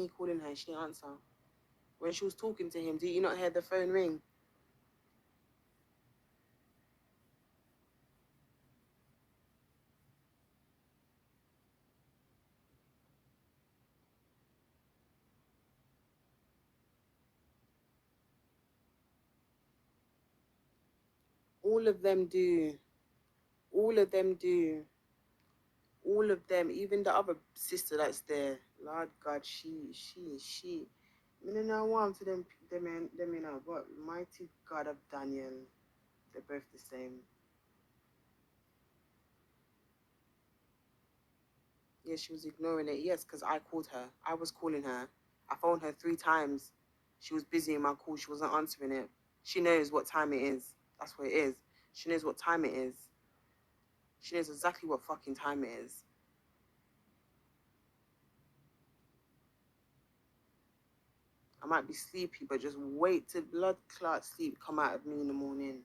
he calling her? She didn't answer. When she was talking to him, did you not hear the phone ring? All of them do. All of them do. All of them, even the other sister that's there. Lord God, she. I don't know what to them, you know, but mighty God of Daniel, they're both the same. Yeah, she was ignoring it. Yes, because I called her. I was calling her. I phoned her 3 times. She was busy in my call. She wasn't answering it. She knows what time it is. That's what it is. She knows what time it is. She knows exactly what fucking time it is. I might be sleepy, but just wait till blood clot sleep come out of me in the morning.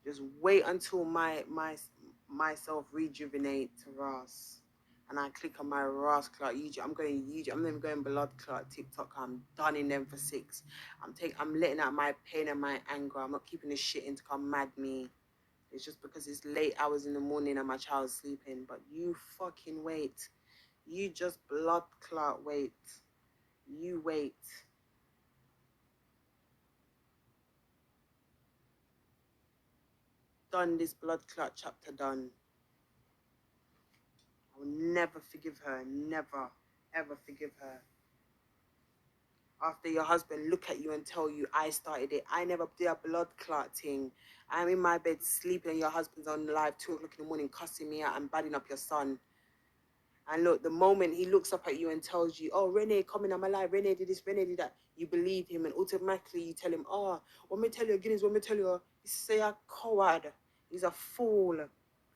Just wait until myself rejuvenate to Ras. And I click on my Ras clot YouTube. I'm going YouTube. I'm then going blood clot TikTok. I'm done in them for 6. I'm letting out my pain and my anger. I'm not keeping this shit in to come mad me. It's just because it's late hours in the morning and my child's sleeping. But you fucking wait. You just blood clot wait. You wait. Done this blood clot chapter done. I will never forgive her. Never, ever forgive her. After your husband look at you and tell you, I started it. I never did a blood clot thing. I'm in my bed sleeping and your husband's on live 2 o'clock in the morning cussing me out and badding up your son. And look, the moment he looks up at you and tells you, oh, Renee, coming, I'm alive. Renee did this, Renee did that. You believe him and automatically you tell him, oh, what me tell you, Guinness, what me tell you, he's a coward. He's a fool.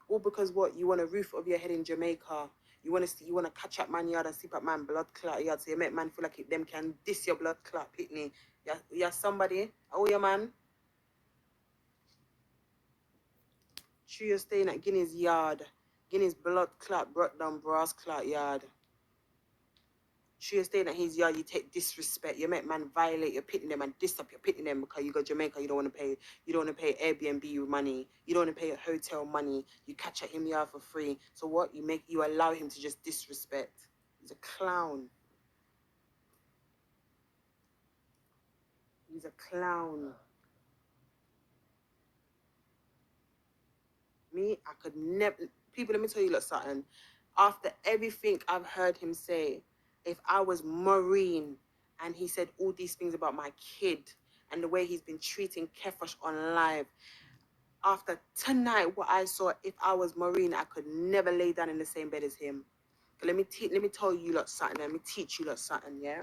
All because what? You want a roof over your head in Jamaica. You want to catch up man yard and sleep at man blood clot yard. So you make man feel like them can diss your blood clot pitney. You're somebody. Oh, your man. True, you're staying at Guinness yard. Guinness blood clot brought down brass clot yard. True, you're staying at his yard. You take disrespect. You make man violate. You're pitting them and diss up. You're pitting them because you go Jamaica. You don't want to pay. You don't want to pay Airbnb money. You don't want to pay a hotel money. You catch at him yard for free. So what? You allow him to just disrespect. He's a clown. He's a clown. Me, I could never. People, let me tell you lot something. After everything I've heard him say, if I was Maureen and he said all these things about my kid and the way he's been treating Kefosh on live, after tonight, what I saw, if I was Maureen, I could never lay down in the same bed as him. But let me tell you lot something. Let me teach you lot something, yeah?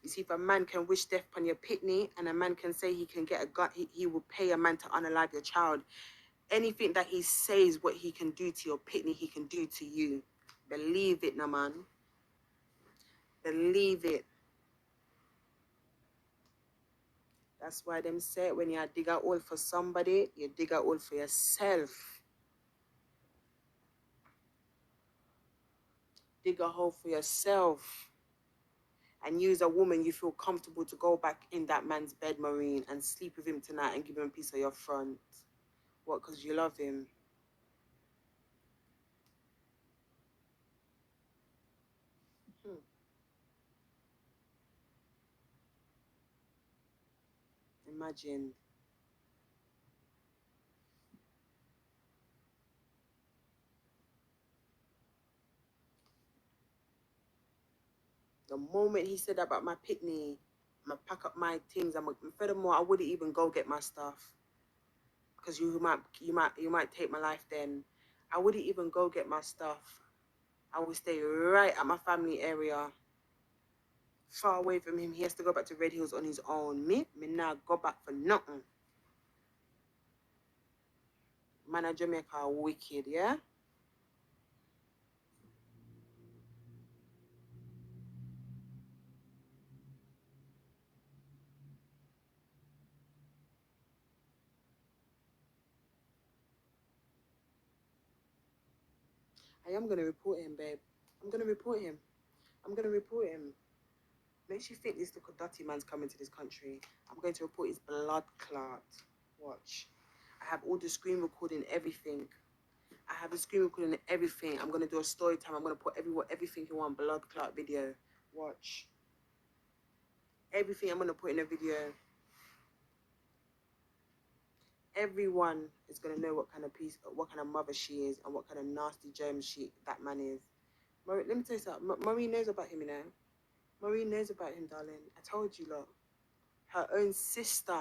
You see, if a man can wish death upon your pitney and a man can say he can get a gun, he will pay a man to unalive your child. Anything that he says what he can do to your pitney, he can do to you. Believe it, no man. Believe it. That's why them say when you dig a hole for somebody, you dig a hole for yourself. Dig a hole for yourself. And use a woman you feel comfortable to go back in that man's bed, Maureen, and sleep with him tonight and give him a piece of your front. What, because you love him? Imagine. The moment he said that about my pitney, I'm going to pack up my things. Furthermore, I wouldn't even go get my stuff. Because you might take my life then. I wouldn't even go get my stuff. I would stay right at my family area. Far away from him. He has to go back to Red Hills on his own. Me now go back for nothing. Man of Jamaica are wicked, yeah? I am going to report him, babe. I'm going to report him. I'm going to report him. Makes you think this little dirty man's coming to this country. I'm going to report his blood clot. Watch. I have all the screen recording, everything. I have the screen recording and everything. I'm going to do a story time. I'm going to put everything you want, blood clot video. Watch. Everything I'm going to put in a video. Everyone is going to know what kind of mother she is and what kind of nasty germ that man is. Let me tell you something. Maureen knows about him, you know. Maureen knows about him, darling. I told you, lot. Her own sister.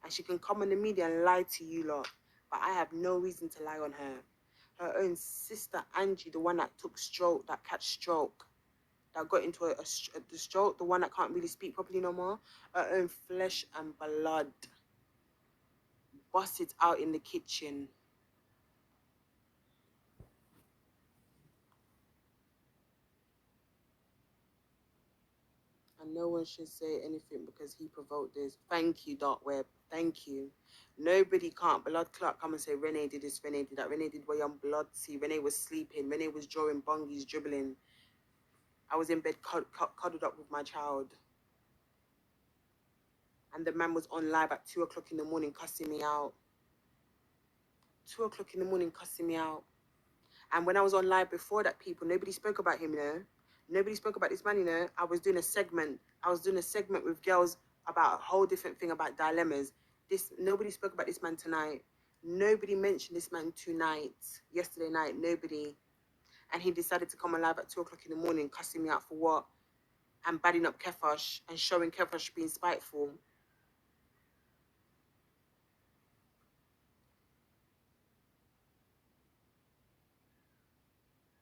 And she can come on the media and lie to you, lot. But I have no reason to lie on her. Her own sister, Angie, the one that catch stroke, that got into the stroke, the one that can't really speak properly no more. Her own flesh and blood. Bust it out in the kitchen. And no one should say anything because he provoked this. Thank you, Dark Web. Thank you. Nobody can't. Blood clot come and say Renee did this, Renee did that. Renee did way on blood. See, Renee was sleeping. Renee was drawing bungies, dribbling. I was in bed cuddled up with my child. And the man was on live at 2 o'clock in the morning cussing me out. 2 o'clock in the morning cussing me out. And when I was on live before that, people, nobody spoke about him, you know. Nobody spoke about this man, you know. I was doing a segment with girls about a whole different thing about dilemmas. Nobody spoke about this man tonight. Nobody mentioned this man tonight. Yesterday night, nobody. And he decided to come on live at 2 o'clock in the morning, cussing me out for what? And badding up Kefash and showing Kefash being spiteful.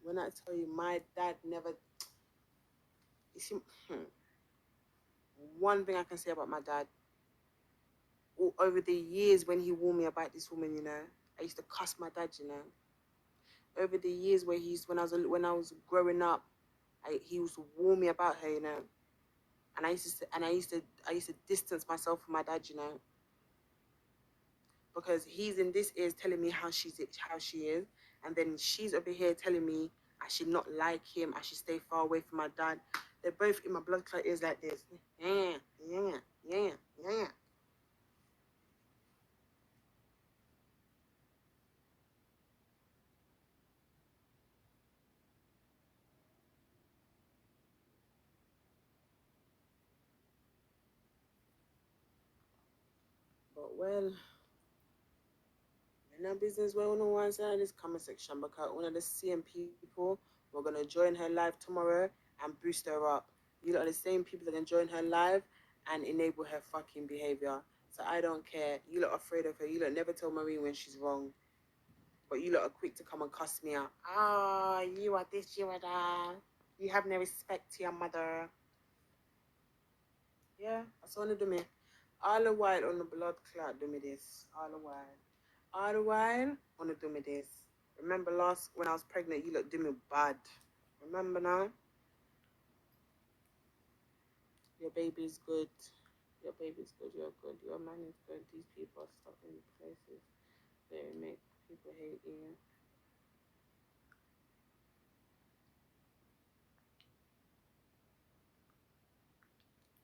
When I tell you, my dad never... You see, one thing I can say about my dad, over the years when he warned me about this woman, you know, I used to cuss my dad, you know. Over the years when I was growing up, he used to warn me about her, you know. And I used to distance myself from my dad, you know, because he's in this ears telling me how she is, and then she's over here telling me I should not like him, I should stay far away from my dad. They're both in my blood clot ears like this. Yeah, yeah, yeah, yeah. But well, in our business, we're on the one side of this comment section because one of the CM people, we're gonna join her live tomorrow and boost her up. You lot are the same people that can join her live and enable her fucking behavior. So I don't care. You lot are afraid of her. You lot never tell Maureen when she's wrong. But you lot are quick to come and cuss me out. Ah, you are this, you are that. You have no respect to your mother. Yeah, that's all do me. All the while on the blood clot do me this. All the while. All the while on the do me this. Remember when I was pregnant, you lot do me bad. Remember now? Your baby's good. Your baby's good. You're good. Your man is good. These people are stuck in places. They make people hate you.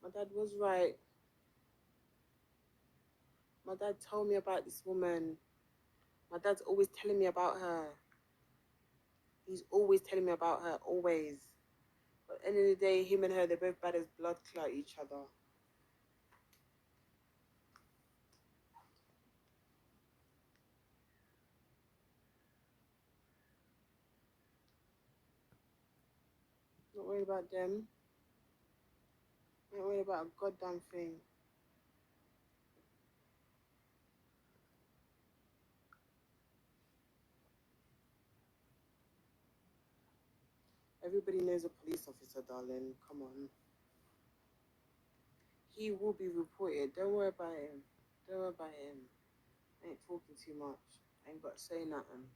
My dad was right. My dad told me about this woman. My dad's always telling me about her. He's always telling me about her, always. But at the end of the day, him and her, they're both bad as blood clot each other. Not worried about them. Not worried about a goddamn thing. Everybody knows a police officer, darling. Come on. He will be reported. Don't worry about him. Don't worry about him. I ain't talking too much. I ain't got to say nothing.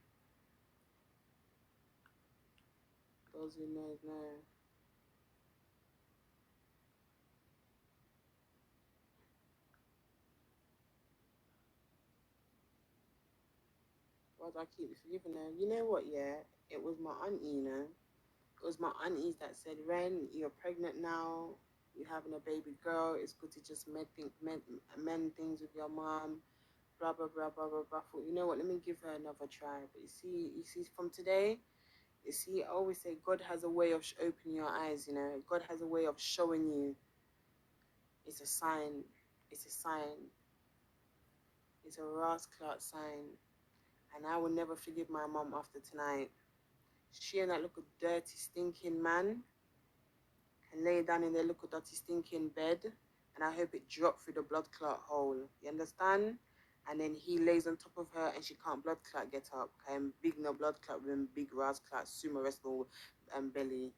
Those who know, know. Why do I keep forgiving her? You know what, yeah? It was my auntie, you know? It was my aunties that said, Ren, you're pregnant now. You having a baby girl, it's good to just mend things with your mom. Blah blah blah blah blah blah. Thought, you know what? Let me give her another try. But you see, from today, you see, I always say God has a way of opening your eyes. You know, God has a way of showing you. It's a sign. It's a sign. It's a rascal sign. And I will never forgive my mom after tonight. She and that little dirty, stinking man can lay down in their little dirty, stinking bed, and I hope it dropped through the blood clot hole. You understand? And then he lays on top of her, and she can't blood clot get up. And big no blood clot with him big ras clot sumo wrestle belly.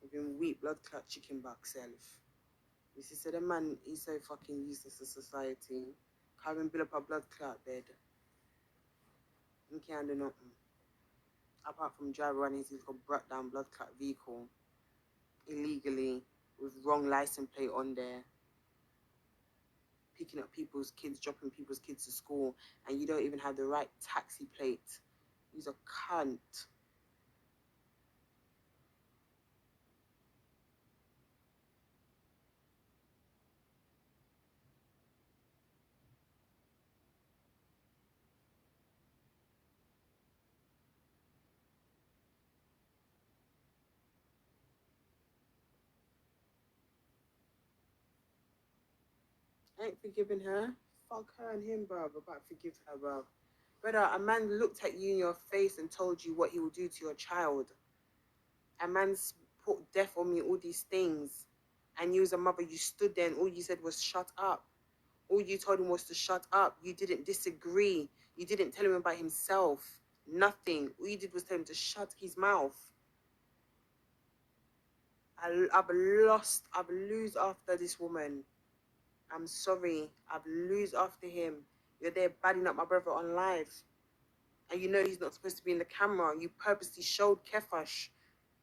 With him weak blood clot chicken back self. You see, so the man is so fucking useless to society. Can't even build up a blood clot bed. He can't do nothing. Apart from drive around his little brought down blood clot vehicle illegally with wrong license plate on there, picking up people's kids, dropping people's kids to school, and you don't even have the right taxi plate. He's a cunt. I ain't forgiving her. Fuck her and him, bruv. About forgive her, bruv. Brother, a man looked at you in your face and told you what he will do to your child. A man's put death on me, all these things. And you as a mother, you stood there and all you said was shut up. All you told him was to shut up. You didn't disagree. You didn't tell him about himself. Nothing. All you did was tell him to shut his mouth. I've lose after this woman. I'm sorry. I've lose after him. You're there badding up my brother on live. And you know he's not supposed to be in the camera. You purposely showed Kefash.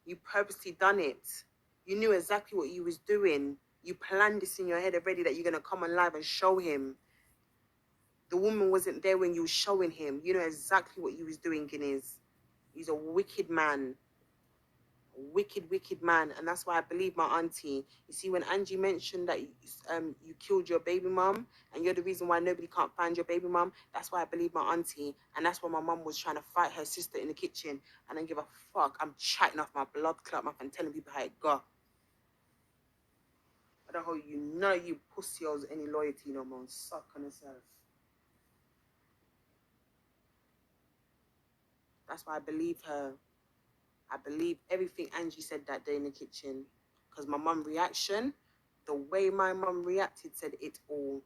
You purposely done it. You knew exactly what you was doing. You planned this in your head already that you're going to come on live and show him. The woman wasn't there when you was showing him. You know exactly what you was doing, Guinness. He's a wicked man. Wicked, wicked man. And that's why I believe my auntie. You see, when Angie mentioned that you killed your baby mum and you're the reason why nobody can't find your baby mum, that's why I believe my auntie. And that's why my mum was trying to fight her sister in the kitchen. And I don't give a fuck. I'm chatting off my blood clot mouth and telling people how it go. I don't hold you, none of you pussy hoes any loyalty no more. Suck on yourself. That's why I believe her. I believe everything Angie said that day in the kitchen. Because my mum reaction, the way my mum reacted said it all.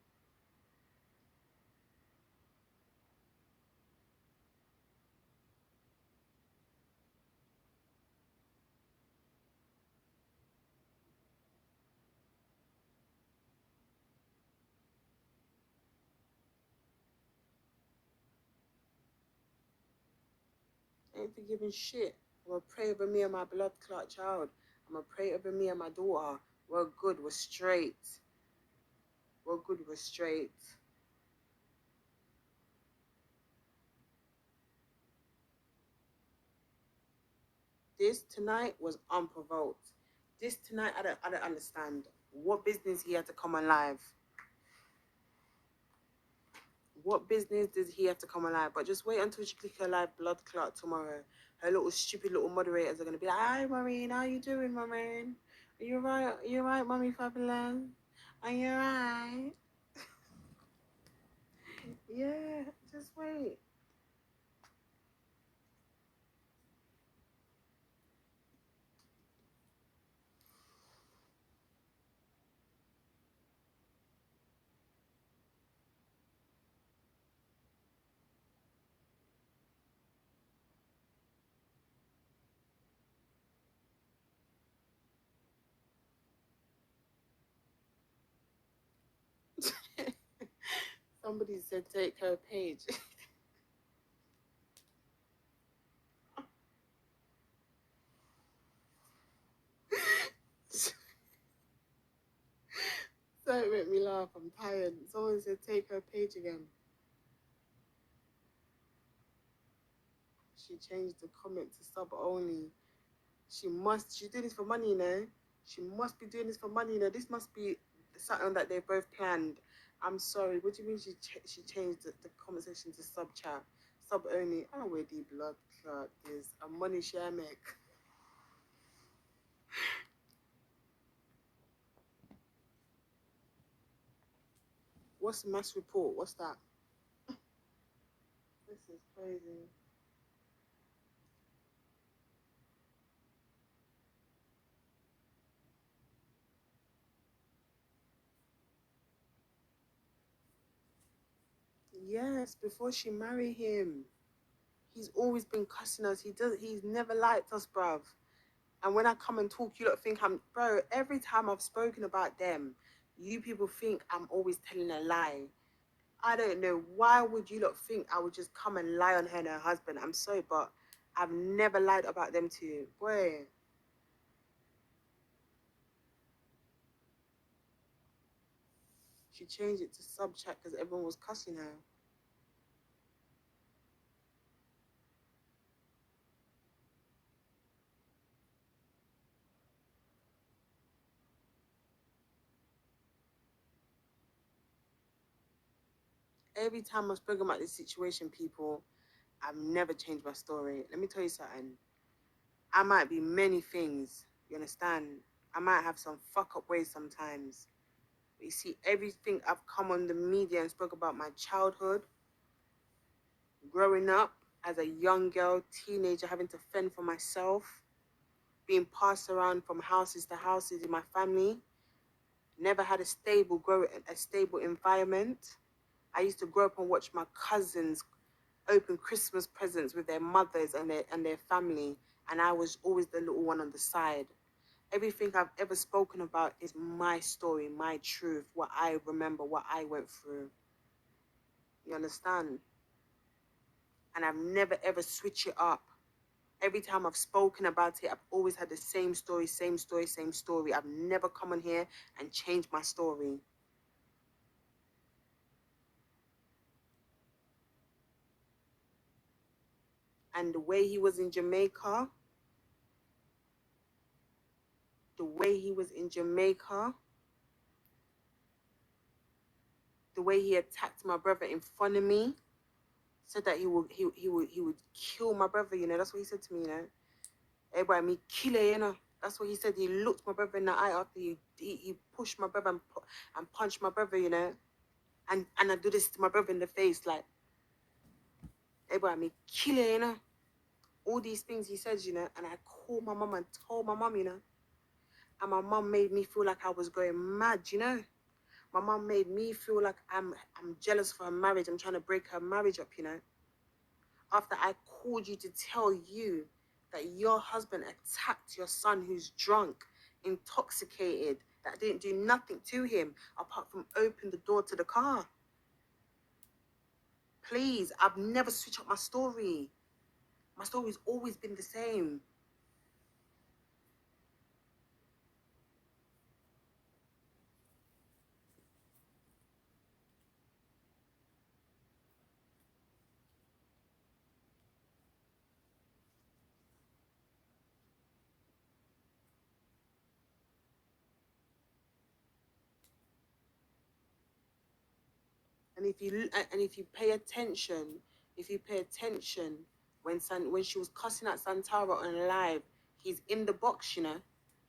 I ain't forgiving shit. I'm going to pray over me and my blood clot child. I'm going to pray over me and my daughter. We're good. We're straight. We're good. We're straight. This tonight was unprovoked. This tonight, I don't understand. What business he had to come on live? What business does he have to come alive? But just wait until she click her live blood clot tomorrow. Her little stupid little moderators are gonna be like, "Hi, Maureen, how you doing, Maureen? Are you right? Are you right, Mummy Fabulous? Are you right?" Yeah, just wait. Somebody said take her page. Don't make me laugh. I'm tired. Someone said take her page again. She changed the comment to sub only. She must. She did this for money, you know. She must be doing this for money, you know. This must be something that they both planned. I'm sorry. What do you mean she changed the conversation to sub chat, sub only? Oh, where the blood clot is a money share make. What's the mass report? What's that? This is crazy. Yes, before she married him, he's always been cussing us. He's never liked us, bruv. And when I come and talk, you don't think I'm, bro. Every time I've spoken about them, you people think I'm always telling a lie. I don't know. Why would you lot think I would just come and lie on her and her husband? I'm sorry, but I've never lied about them to you. Boy. She changed it to sub chat because everyone was cussing her. Every time I've spoken about this situation, people, I've never changed my story. Let me tell you something. I might be many things. You understand? I might have some fuck up ways sometimes. But you see, everything I've come on the media and spoke about my childhood, growing up as a young girl, teenager, having to fend for myself, being passed around from houses to houses in my family, never had a stable environment. I used to grow up and watch my cousins open Christmas presents with their mothers and their family, and I was always the little one on the side. Everything I've ever spoken about is my story, my truth, what I remember, what I went through. You understand? And I've never ever switched it up. Every time I've spoken about it, I've always had the same story, same story, same story. I've never come on here and changed my story. And the way he was in Jamaica, the way he was in Jamaica, the way he attacked my brother in front of me, said that he would kill my brother, you know. That's what he said to me, you know. Everybody, me kill her, you know. That's what he said. He looked my brother in the eye after he pushed my brother and punched my brother, you know. And I do this to my brother in the face, like, everybody, me kill her, you know. All these things he says, you know. And I called my mum and told my mum, you know. And my mum made me feel like I was going mad, you know. My mum made me feel like I'm jealous for her marriage. I'm trying to break her marriage up, you know. After I called you to tell you that your husband attacked your son who's drunk, intoxicated, that didn't do nothing to him apart from open the door to the car. Please, I've never switched up my story. My story's always been the same. And if you pay attention, when she was cussing at Santara on live, he's in the box, you know.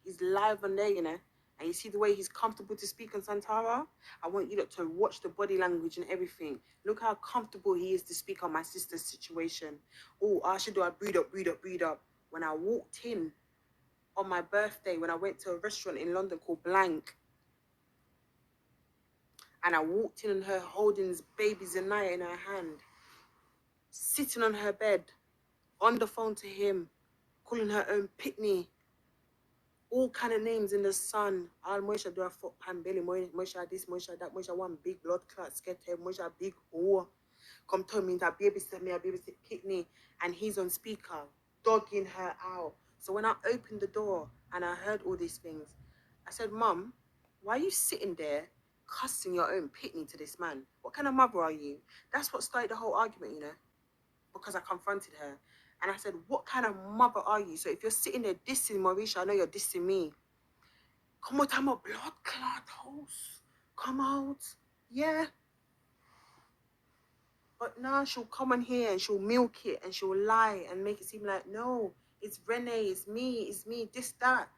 He's live on there, you know. And you see the way he's comfortable to speak on Santara? I want you to watch the body language and everything. Look how comfortable he is to speak on my sister's situation. Oh, I should do a breed up. When I walked in on my birthday, when I went to a restaurant in London called Blank, and I walked in on her holding this baby Zanaya in her hand, sitting on her bed, on the phone to him, calling her own pitney, all kind of names in the sun. Al Moisha do a fuck pan belly, Moisha this, Moisha that, Moisha one big blood clot, scared her, Moisha big whore. Come tell me that babysit me, a babysit pitney, and he's on speaker, dogging her out. So when I opened the door and I heard all these things, I said, Mum, why are you sitting there cussing your own pitney to this man? What kind of mother are you? That's what started the whole argument, you know, because I confronted her. And I said, what kind of mother are you? So if you're sitting there dissing Mauricia, I know you're dissing me. Come out, I'm a blood clot house. Come out. Yeah. But now she'll come on here and she'll milk it and she'll lie and make it seem like, no, it's Renee, it's me, this, that.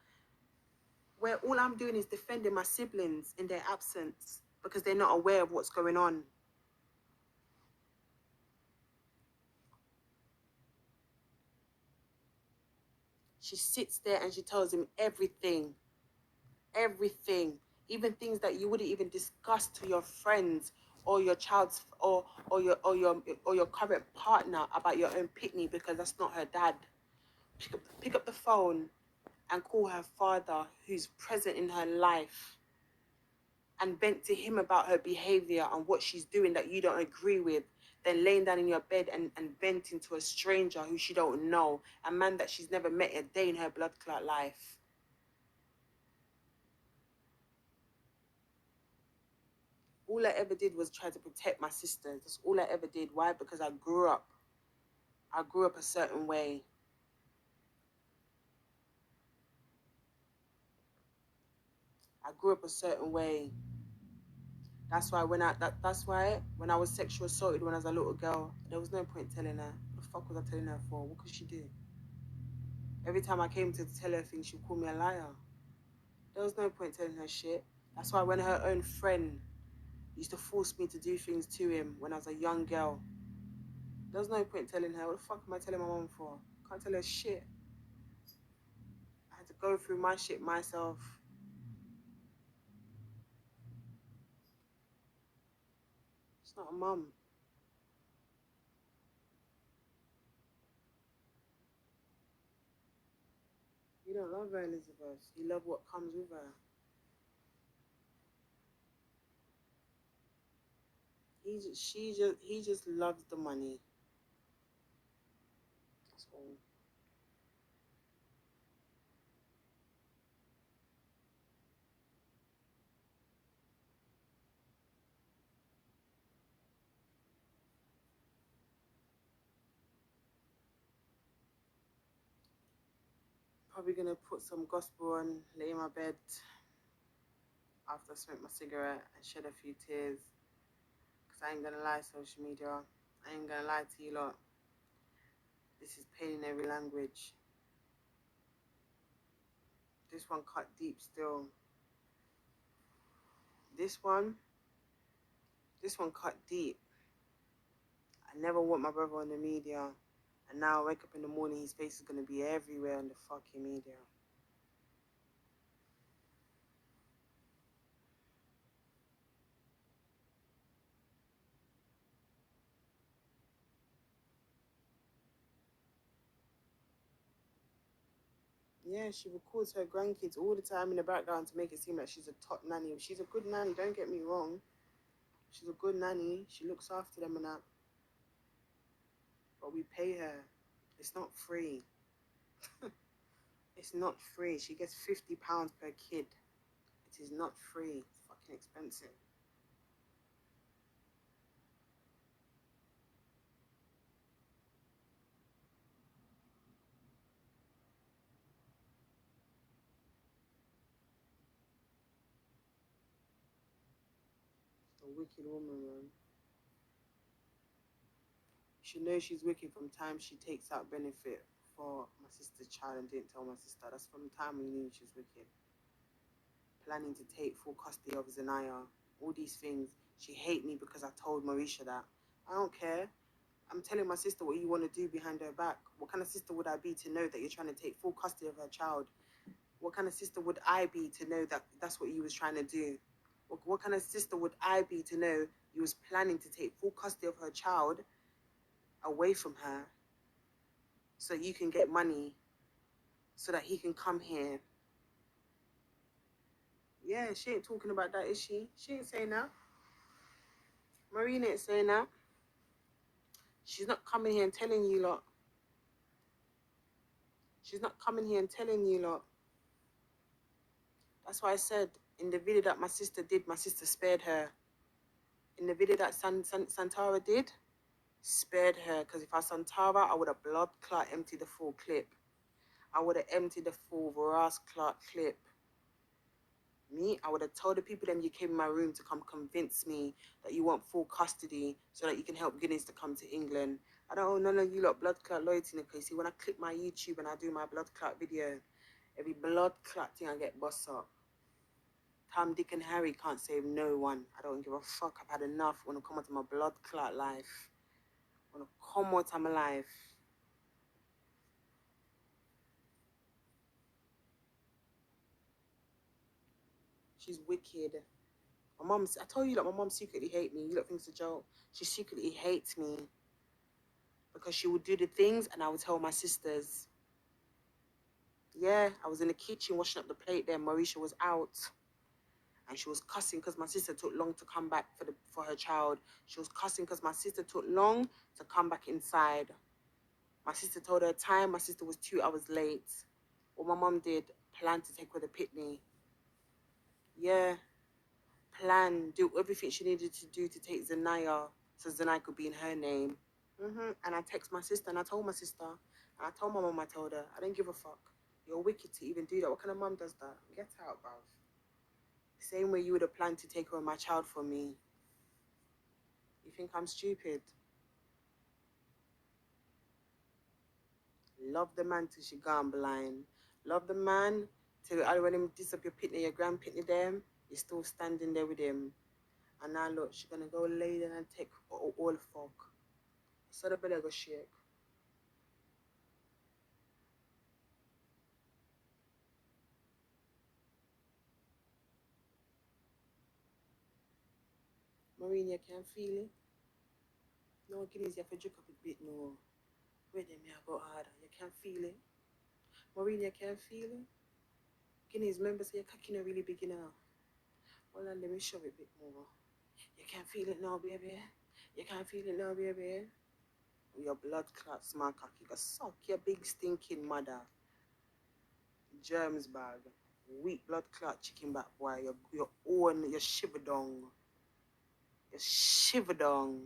Where all I'm doing is defending my siblings in their absence because they're not aware of what's going on. She sits there and she tells him everything. Everything. Even things that you wouldn't even discuss to your friends or your child's or your current partner about your own pitney because that's not her dad. Pick up the phone and call her father who's present in her life and vent to him about her behavior and what she's doing that you don't agree with, then laying down in your bed and venting to a stranger who she don't know, a man that she's never met a day in her blood clot life. All I ever did was try to protect my sisters. That's all I ever did. Why? Because I grew up a certain way. I grew up a certain way. That's why when I was sexually assaulted when I was a little girl, there was no point telling her. What the fuck was I telling her for? What could she do? Every time I came to tell her things, she'd call me a liar. There was no point telling her shit. That's why when her own friend used to force me to do things to him when I was a young girl, there was no point telling her. What the fuck am I telling my mom for? Can't tell her shit. I had to go through my shit myself. It's not a mum. You don't love her, Elizabeth. You love what comes with her. He just loves the money. That's all. Probably gonna put some gospel on, lay in my bed after I smoke my cigarette and shed a few tears. Cause I ain't gonna lie, social media. I ain't gonna lie to you lot. This is pain in every language. This one cut deep still. This one cut deep. I never want my brother on the media. And now I wake up in the morning, his face is gonna be everywhere on the fucking media. Yeah, she records her grandkids all the time in the background to make it seem like she's a top nanny. She's a good nanny, don't get me wrong. She's a good nanny. She looks after them and that. But we pay her. It's not free. It's not free. She gets £50 per kid. It is not free. It's fucking expensive. A wicked woman, man. She knows she's wicked from time she takes out benefit for my sister's child and didn't tell my sister. That's from the time we knew she was wicked. Planning to take full custody of Zanaya. All these things. She hate me because I told Marisha that. I don't care. I'm telling my sister what you want to do behind her back. What kind of sister would I be to know that you're trying to take full custody of her child? What kind of sister would I be to know that that's what you was trying to do? What kind of sister would I be to know you was planning to take full custody of her child away from her so you can get money so that he can come here? Yeah, she ain't talking about that, is she? She ain't saying that. Maureen ain't saying that. She's not coming here and telling you lot. She's not coming here and telling you lot. That's why I said in the video that my sister did, my sister spared her. In the video that Santara did, spared her. Because if I Santara, I would have blood clot emptied the full clip. I would have emptied the full Varas clot clip. Me, I would have told the people them you came in my room to come convince me that you want full custody so that you can help Guinness to come to England. I don't owe none of you lot blood clot loyalty, Nicola. See, when I click my YouTube and I do my blood clot video, every blood clot thing I get bust up. Tom, Dick and Harry can't save no one. I don't give a fuck. I've had enough. I want to come out of my blood clot life. I want to come out of my life. She's wicked. My mum, I told you that my mum secretly hates me. You don't think it's a joke? She secretly hates me because she would do the things and I would tell my sisters. Yeah, I was in the kitchen washing up the plate there. Marisha was out and she was cussing because my sister took long to come back for her child. She was cussing because my sister took long to come back inside. My sister told her time. My sister was 2 hours late. What my mum did, plan to take her to Pitney. Yeah, plan, do everything she needed to do to take Zanaya so Zanaya could be in her name. And I text my sister and I told my sister. And I told my mum, I told her, I don't give a fuck. You're wicked to even do that. What kind of mum does that? Get out, bruv. Same way you would have planned to take away my child from me. You think I'm stupid? Love the man till she gone blind. Love the man till when him disappear pitney, your grand pitney them, you're still standing there with him. And now look, she's gonna go lay down and take all the fuck. So the belly go shake. Maureen, you can feel it? No, Guinness, you have to drink up a bit, no. Wait them, I go harder. You can feel it? Maureen, you can feel it? Guinness, remember, say your cocky not really big enough. Well, let me show it a bit more. You can feel it now, baby. You can feel it now, baby. Your blood clot small cocky. You can suck your big stinking mother. Germs bag. Weak blood clot chicken back, boy. Your own, your shiver down. Your shiver down.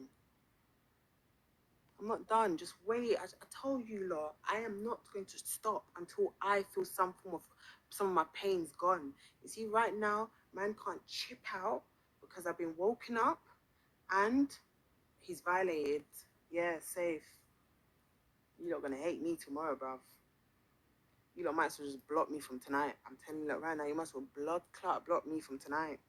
I'm not done. Just wait. I told you, lot. I am not going to stop until I feel some of my pain's gone. You see, right now, man can't chip out because I've been woken up and he's violated. Yeah, safe. You lot gonna hate me tomorrow, bruv. You lot might as well just block me from tonight. I'm telling you that right now. You might as well blood clot block me from tonight.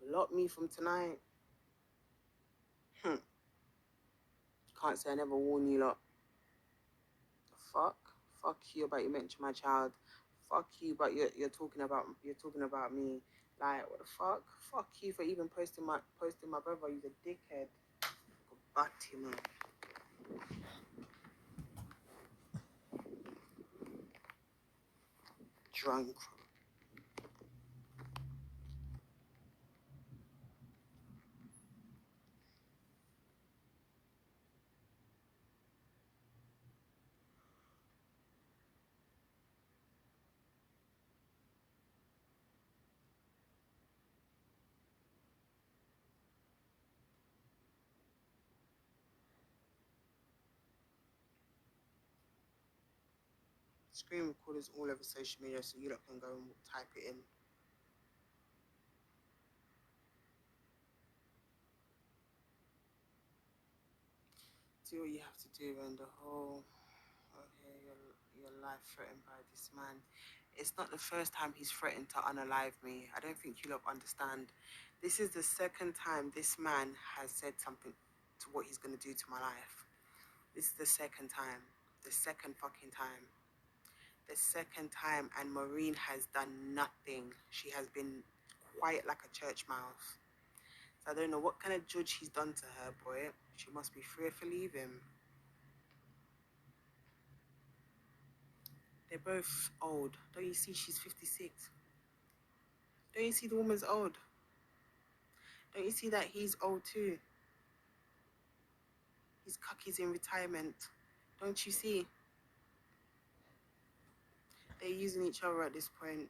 Block me from tonight. Can't say I never warned you lot. Fuck. Fuck you about you mention my child. Fuck you about you're talking about me. Like what the fuck? Fuck you for even posting my brother. He's a dickhead. Go back to him. Drunk. Screen recorders all over social media, so you lot can go and type it in. Do what you have to do, and the whole your life threatened by this man. It's not the first time he's threatened to unalive me. I don't think you lot understand. This is the second time this man has said something to what he's gonna do to my life. This is the second time. The second fucking time. The second time, and Maureen has done nothing. She has been quiet like a church mouse. So I don't know what kind of judge he's done to her, boy. She must be free for leaving. They're both old. Don't you see she's 56? Don't you see the woman's old? Don't you see that he's old too? His cocky's in retirement. Don't you see? They're using each other at this point.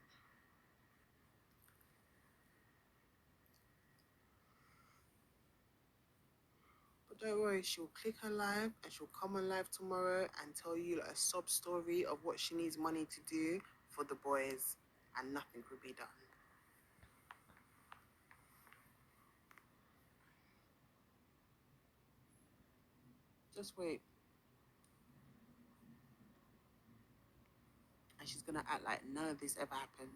But don't worry, she'll click her live and she'll come on live tomorrow and tell you like a sob story of what she needs money to do for the boys, and nothing will be done. Just wait. And she's gonna act like none of this ever happened.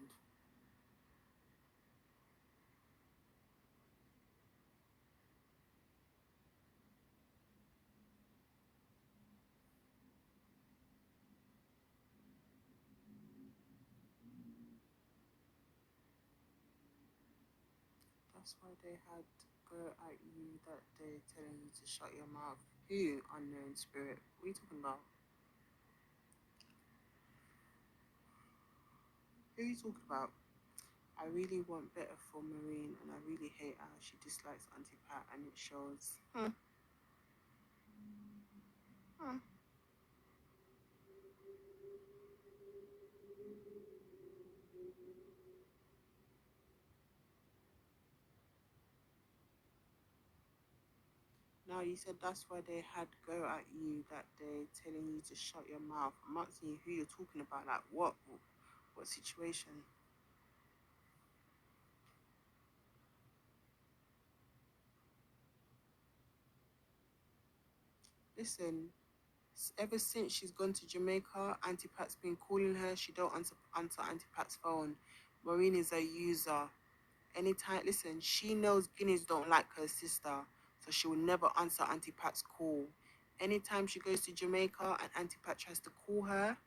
That's why they had go at you that day telling you to shut your mouth. Who, unknown spirit? What are you talking about? Who are you talking about? I really want better for Maureen, and I really hate how she dislikes Auntie Pat, and it shows. Now you said that's why they had go at you that day, telling you to shut your mouth. I'm asking you who you're talking about. Like what situation? Listen, ever since she's gone to Jamaica, Auntie Pat's been calling her. She don't answer Auntie Pat's phone. Maureen is a user. Anytime, listen, she knows Guinness don't like her sister, so she will never answer Auntie Pat's call. Anytime she goes to Jamaica and Auntie Pat tries to call her,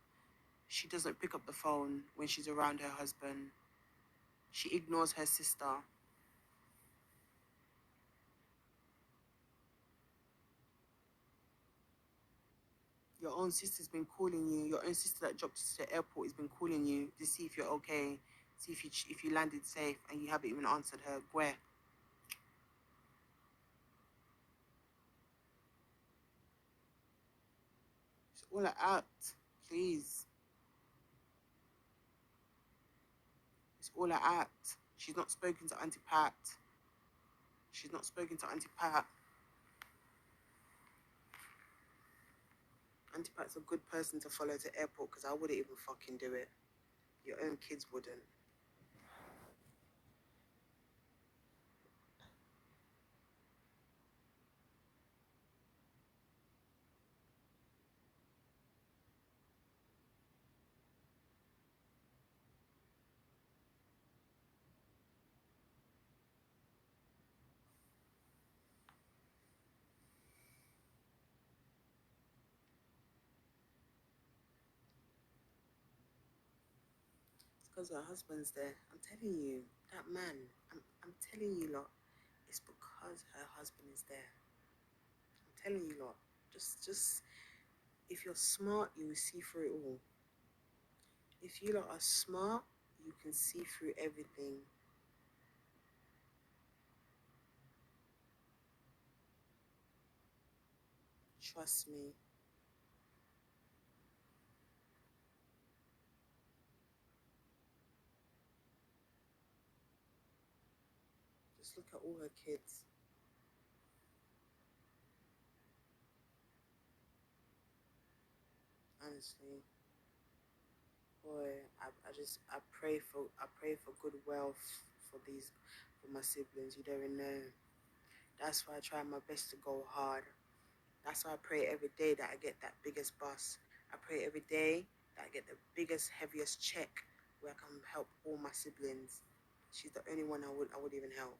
she doesn't pick up the phone when she's around her husband. She ignores her sister. Your own sister's been calling you. Your own sister that dropped you to the airport has been calling you to see if you're okay, see if you landed safe, and you haven't even answered her. Where? It's all an act, please. It's all an act. She's not spoken to Auntie Pat. She's not spoken to Auntie Pat. Auntie Pat's a good person to follow to airport because I wouldn't even fucking do it. Your own kids wouldn't. It's because her husband's there. I'm telling you, that man, I'm telling you lot, it's because her husband is there. I'm telling you lot, just if you're smart, you will see through it all. If you lot are smart, you can see through everything. Trust me. Just look at all her kids. Honestly, boy, I pray for good wealth for my siblings. You don't know. That's why I try my best to go hard. That's why I pray every day that I get that biggest bus. I pray every day that I get the biggest, heaviest check where I can help all my siblings. She's the only one I would even help.